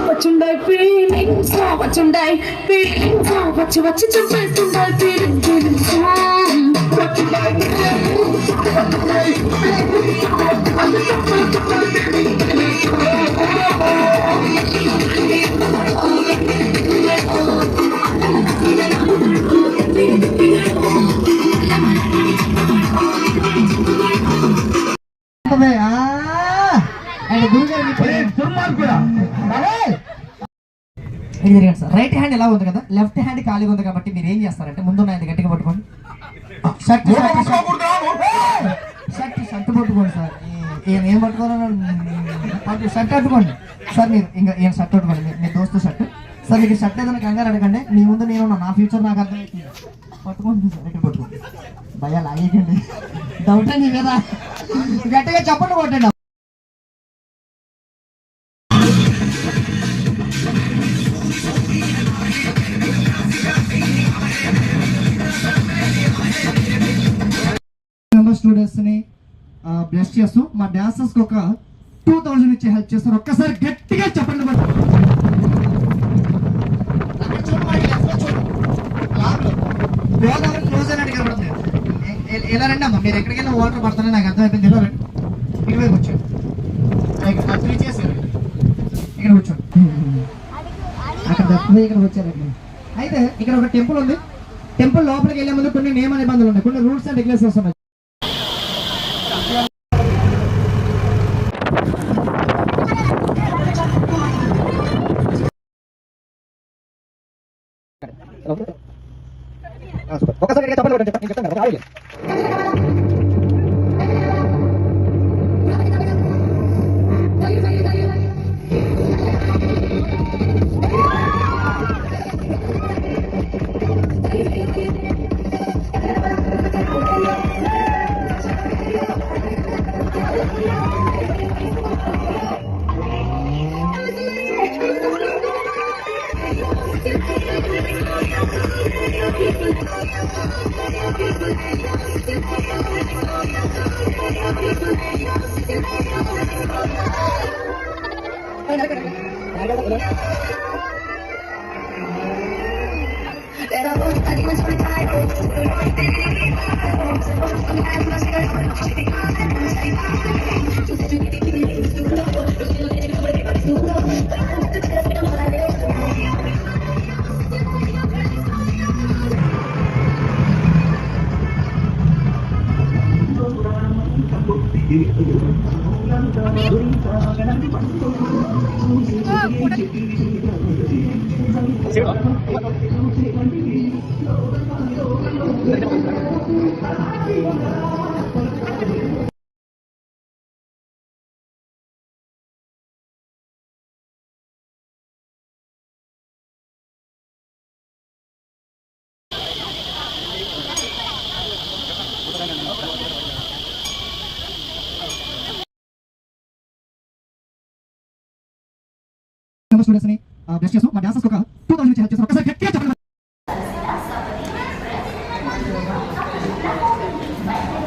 వచ్చుండాయి feelings వచ్చుండాయి feelings వచ్చి వచ్చి చెప్పేస్తుండాయి feelings right hand ఎలా ఉంది కదా, లెఫ్ట్ హ్యాండ్ ఖాళీగా ఉంది కాబట్టి మీరు ఏం చేస్తారంటే ముందు ఆయన గట్టిగా పట్టుకోండి, షర్ట్ పట్టుకోండి సార్. ఈయన ఏం పట్టుకోవాలన్నా షర్ట్ పట్టుకోండి సార్. మీరు ఇంకా ఈయన షర్ట్ పట్టుకోండి, మీ దోస్తు షర్ట్ సార్. మీకు షర్ట్ ఏదైనా కంగారు అడగండి, మీ ముందు నేను నా ఫ్యూచర్ నాకు అర్థమవుతుంది. పట్టుకోండి సార్, ఇక్కడ పట్టుకోండి. భయ లాగేకండి, డౌట్ అండి కదా, గట్టిగా చప్పట్లు కొట్టండి. స్టూడెంట్స్ ని బ్లెస్ చేస్తూ మా డాన్సర్స్ కి ఒక 2000 ఇచ్చి హెల్ప్ చేస్తారు. ఒక్కసారి గట్టిగా చెప్పండి. గోదావరి క్లోజ్ అని కనబడుతుంది. ఎలా రండి అమ్మా, మీరు ఎక్కడికైనా వాటర్ పడుతున్నా నాకు అర్థమైపోయింది. ఎలా రండి, ఇటువైపు కూర్చోండి, ఇక్కడ కూర్చోండి, అక్కడ ఇక్కడ వచ్చారండి. అయితే ఇక్కడ ఒక టెంపుల్ ఉంది. టెంపుల్ లోపలికి వెళ్ళే ముందు కొన్ని నియమ నిబంధనలు ఉన్నాయి, కొన్ని రూల్స్ అండ్ రెగ్యులేషన్స్ ఉన్నాయి. ఒకసారి చెప్పండి. స్టూడెంట్స్ ని బ్లెస్ చేస్తూ మా డాన్సర్స్ ఒక 2000 ఇచ్చి హెల్ప్ చేస్తారు. ఒకసారి గట్టిగా